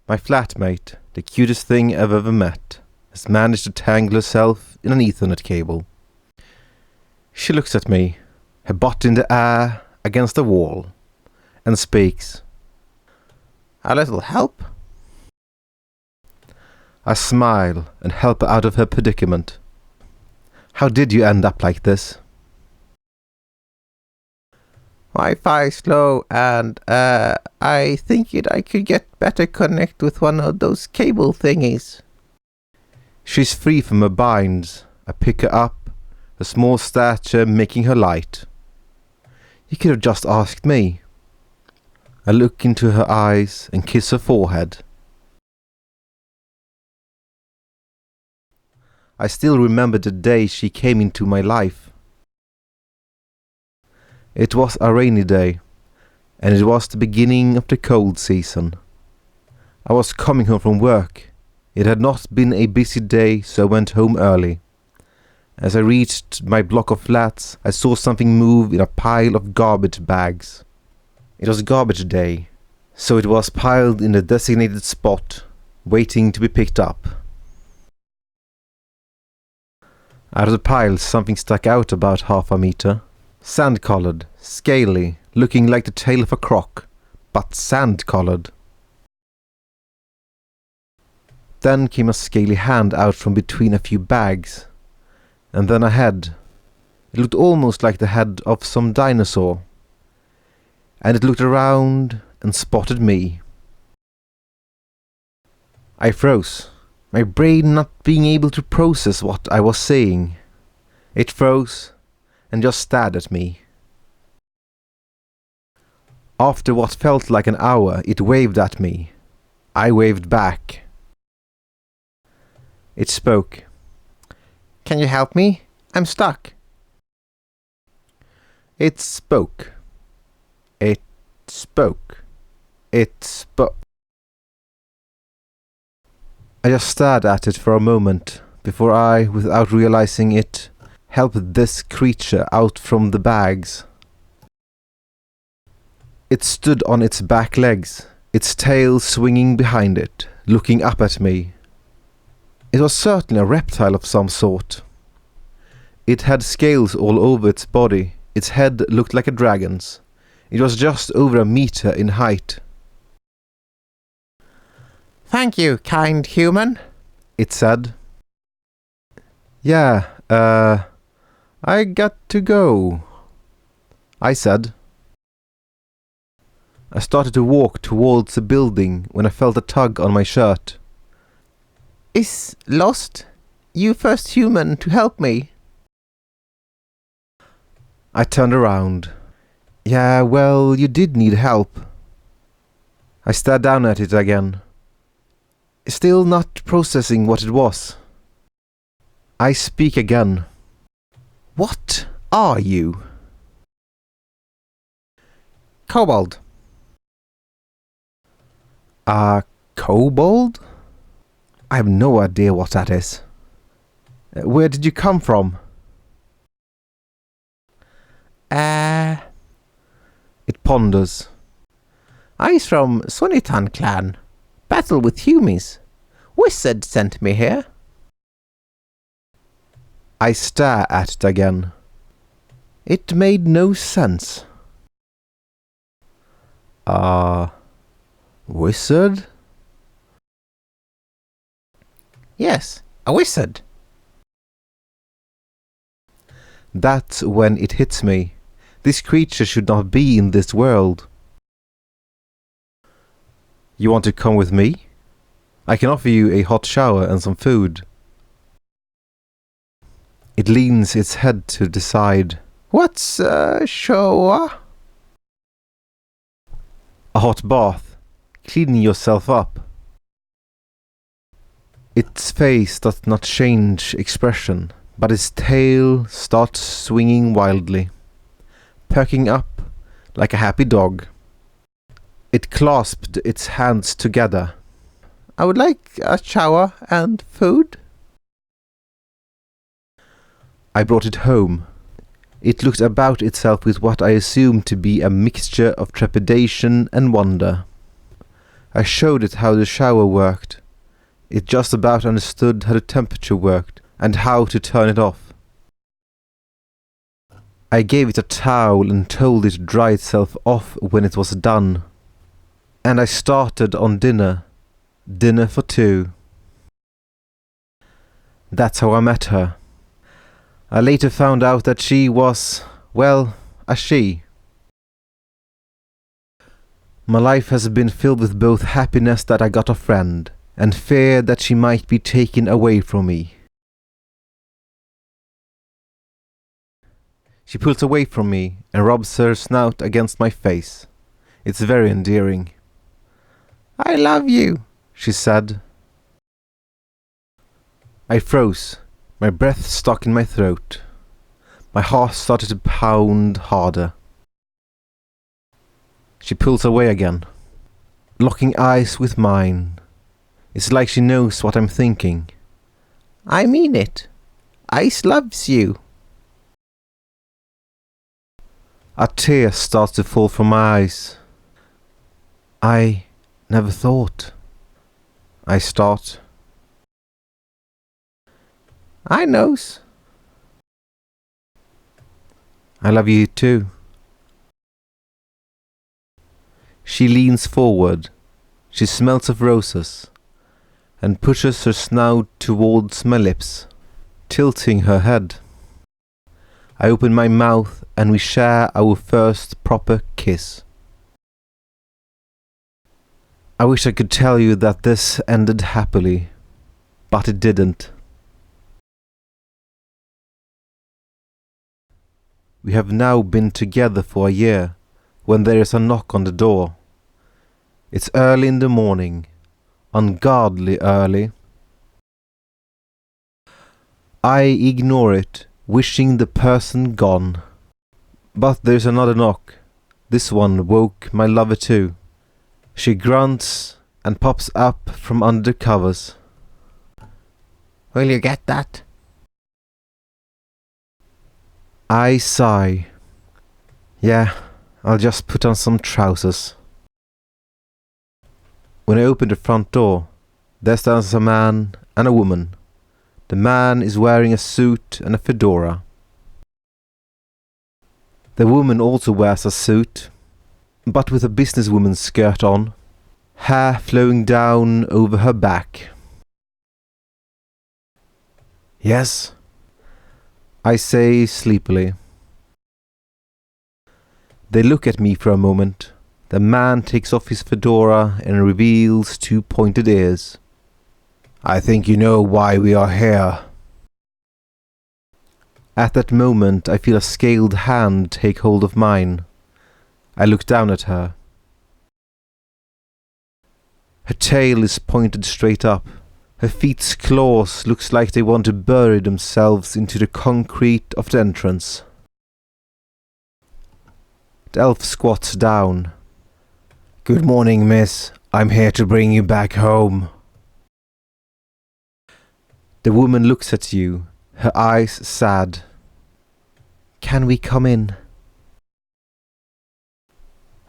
My flatmate, the cutest thing I've ever met, has managed to tangle herself in an Ethernet cable. She looks at me, her butt in the air against the wall, and speaks. "A little help?" I smile and help her out of her predicament. "How did you end up like this?" Wi-Fi slow and I think I could get better connect with one of those cable thingies. She's free from her binds. I pick her up, her small stature making her light. You could have just asked me. I look into her eyes and kiss her forehead. I still remember the day she came into my life. It was a rainy day, and it was the beginning of the cold season. I was coming home from work. It had not been a busy day, so I went home early. As I reached my block of flats, I saw something move in a pile of garbage bags. It was garbage day, so it was piled in the designated spot, waiting to be picked up. Out of the pile, something stuck out about half a meter. Sand-colored, scaly, looking like the tail of a croc, but sand-colored. Then came a scaly hand out from between a few bags, and then a head. It looked almost like the head of some dinosaur. And it looked around and spotted me. I froze, my brain not being able to process what I was saying. It froze and just stared at me. After what felt like an hour, it waved at me. I waved back. It spoke. "Can you help me? I'm stuck." It spoke. It spoke. It spoke. I just stared at it for a moment before I, without realizing it, helped this creature out from the bags. It stood on its back legs, its tail swinging behind it, looking up at me. It was certainly a reptile of some sort. It had scales all over its body. Its head looked like a dragon's. It was just over a meter in height. "Thank you, kind human," it said. "Yeah, I got to go," I said. I started to walk towards the building when I felt a tug on my shirt. "Is lost? You first human to help me." I turned around. "Yeah, well, you did need help." I stared down at it again, still not processing what it was. I speak again. "What are you?" "Kobold." A kobold? I have no idea what that is. Where did you come from? It ponders. "I's from Sunitan clan. Battle with humies. Wizard sent me here." I stare at it again. It made no sense. Wizard? "Yes, a wizard." That's when it hits me. This creature should not be in this world. You want to come with me? I can offer you a hot shower and some food. It leans its head to the side. "What's a shower?" A hot bath. Cleaning yourself up. Its face does not change expression, but its tail starts swinging wildly, perking up like a happy dog. It clasped its hands together. "I would like a shower and food." I brought it home. It looked about itself with what I assumed to be a mixture of trepidation and wonder. I showed it how the shower worked. It just about understood how the temperature worked and how to turn it off. I gave it a towel and told it to dry itself off when it was done. And I started on dinner. Dinner for two. That's how I met her. I later found out that she was, well, a she. My life has been filled with both happiness that I got a friend and fear that she might be taken away from me. She pulls away from me and rubs her snout against my face. It's very endearing. I love you, she said. I froze. My breath stuck in my throat. My heart started to pound harder. She pulls away again, locking eyes with mine. It's like she knows what I'm thinking. I mean it. Ice loves you. A tear starts to fall from my eyes. I never thought. I start. I knows. I love you too. She leans forward. She smells of roses and pushes her snout towards my lips, tilting her head. I open my mouth and we share our first proper kiss. I wish I could tell you that this ended happily, but it didn't. We have now been together for a year when there is a knock on the door. It's early in the morning, ungodly early. I ignore it, wishing the person gone. But there's another knock. This one woke my lover too. She grunts and pops up from under the covers. Will you get that? I sigh. Yeah, I'll just put on some trousers. When I open the front door, there stands a man and a woman. The man is wearing a suit and a fedora. The woman also wears a suit, but with a businesswoman's skirt on, hair flowing down over her back. Yes, I say sleepily. They look at me for a moment. The man takes off his fedora and reveals two pointed ears. I think you know why we are here. At that moment I feel a scaled hand take hold of mine. I look down at her. Her tail is pointed straight up. Her feet's claws looks like they want to bury themselves into the concrete of the entrance. The elf squats down. Good morning, miss. I'm here to bring you back home. The woman looks at you, her eyes sad. Can we come in?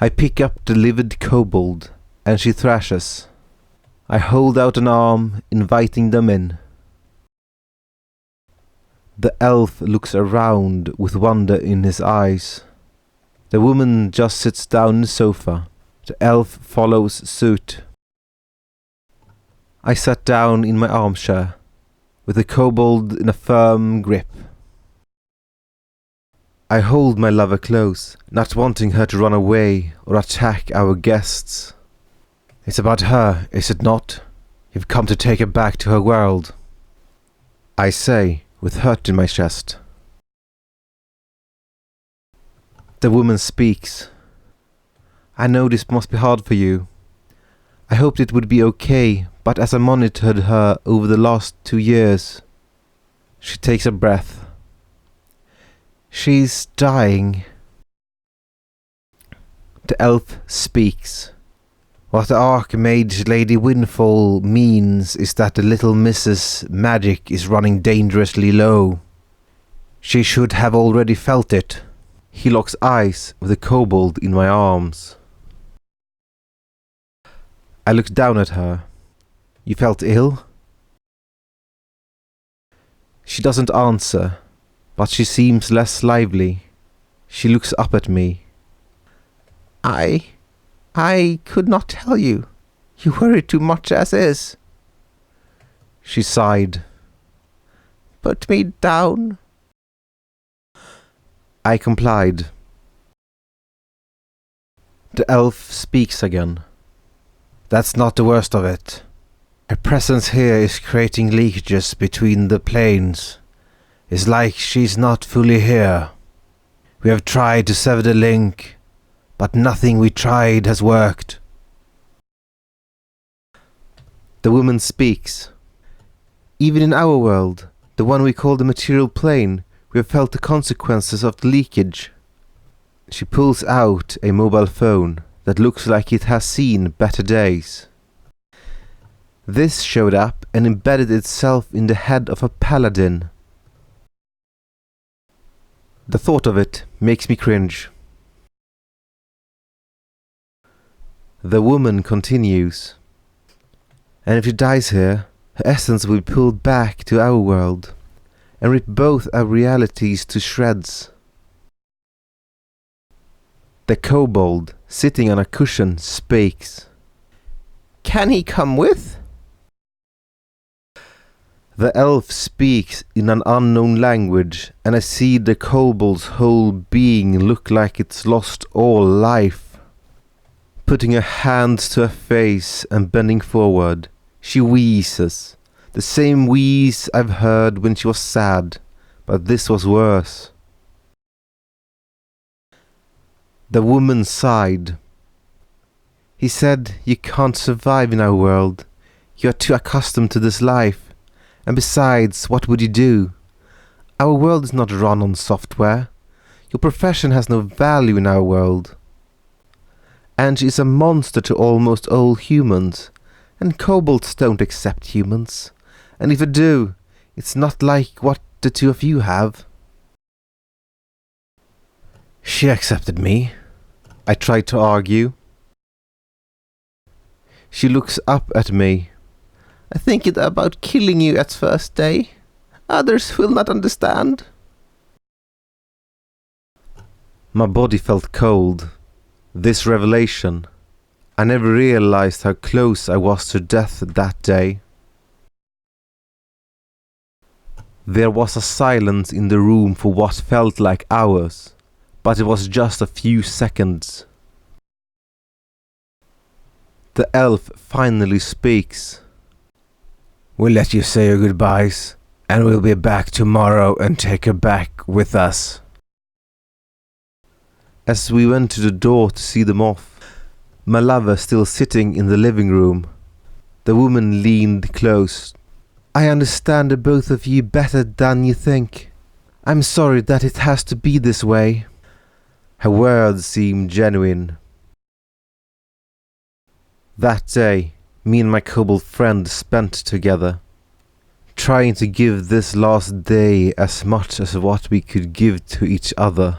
I pick up the livid kobold, and she thrashes. I hold out an arm, inviting them in. The elf looks around with wonder in his eyes. The woman just sits down on the sofa. The elf follows suit. I sat down in my armchair, with the kobold in a firm grip. I hold my lover close, not wanting her to run away or attack our guests. It's about her, is it not? You've come to take her back to her world. I say, with hurt in my chest. The woman speaks. I know this must be hard for you. I hoped it would be okay, but as I monitored her over the last 2 years... She takes a breath. She's dying. The elf speaks. What the Archmage Lady Windfall means is that the little Mrs. Magic is running dangerously low. She should have already felt it. He locks eyes with the kobold in my arms. I looked down at her. You felt ill? She doesn't answer, but she seems less lively. She looks up at me. I could not tell you. You worry too much as is. She sighed. Put me down. I complied. The elf speaks again. That's not the worst of it. Her presence here is creating leakages between the planes. It's like she's not fully here. We have tried to sever the link, but nothing we tried has worked. The woman speaks. Even in our world, the one we call the material plane, we have felt the consequences of the leakage. She pulls out a mobile phone that looks like it has seen better days. This showed up and embedded itself in the head of a paladin. The thought of it makes me cringe. The woman continues. And if she dies here, her essence will be pulled back to our world and rip both our realities to shreds. The kobold, sitting on a cushion, speaks. Can he come with? The elf speaks in an unknown language, and I see the kobold's whole being look like it's lost all life. Putting her hands to her face and bending forward, she wheezes. The same wheeze I've heard when she was sad, but this was worse. The woman sighed. He said, you can't survive in our world. You are too accustomed to this life. And besides, what would you do? Our world is not run on software. Your profession has no value in our world. And she is a monster to almost all humans. And kobolds don't accept humans. And if they do, it's not like what the two of you have. She accepted me. I tried to argue. She looks up at me. I think it about killing you at first day. Others will not understand. My body felt cold. This revelation. I never realized how close I was to death that day. There was a silence in the room for what felt like hours, but it was just a few seconds. The elf finally speaks. We'll let you say your goodbyes, and we'll be back tomorrow and take her back with us. As we went to the door to see them off, my lover still sitting in the living room, the woman leaned close. I understand the both of you better than you think. I'm sorry that it has to be this way. Her words seemed genuine. That day, me and my kobold friend spent together, trying to give this last day as much as what we could give to each other,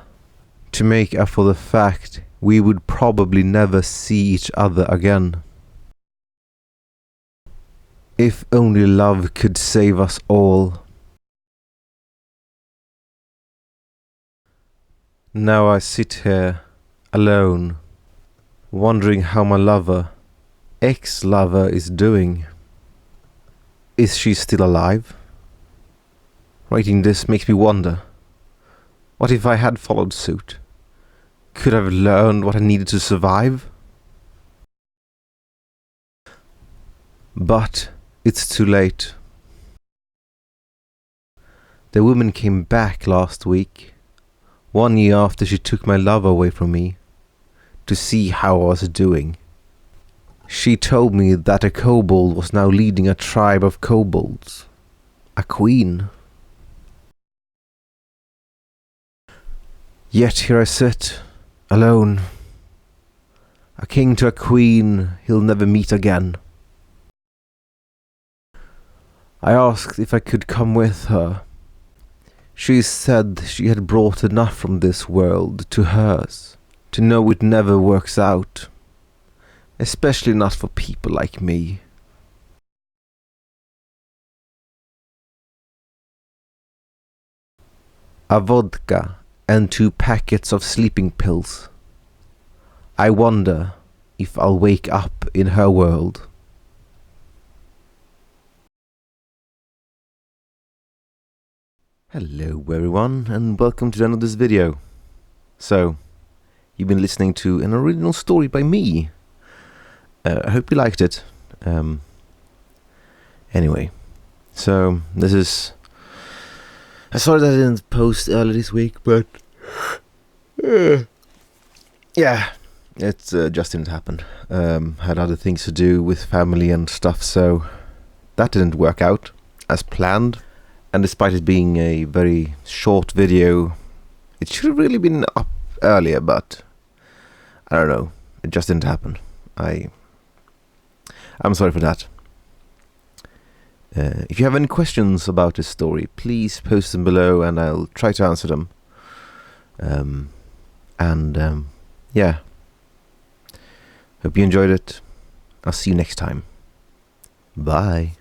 to make up for the fact we would probably never see each other again. If only love could save us all. Now I sit here, alone, wondering how my lover, ex-lover, is doing. Is she still alive? Writing this makes me wonder. What if I had followed suit? Could I have learned what I needed to survive? But it's too late. The woman came back last week, 1 year after she took my love away from me, to see how I was doing. She told me that a kobold was now leading a tribe of kobolds. A queen. Yet here I sit, alone. A king to a queen he'll never meet again. I asked if I could come with her. She said she had brought enough from this world to hers, to know it never works out. Especially not for people like me. A vodka and 2 packets of sleeping pills. I wonder if I'll wake up in her world. Hello everyone, and welcome to the end of this video. So, you've been listening to an original story by me. I hope you liked it. Anyway, so this is... Sorry that I didn't post earlier this week, but... yeah, it just didn't happen. Had other things to do with family and stuff, so that didn't work out as planned. And despite it being a very short video, it should have really been up earlier, but I don't know, it just didn't happen. I'm sorry for that. If you have any questions about this story, please post them below and I'll try to answer them. Yeah. Hope you enjoyed it. I'll see you next time. Bye.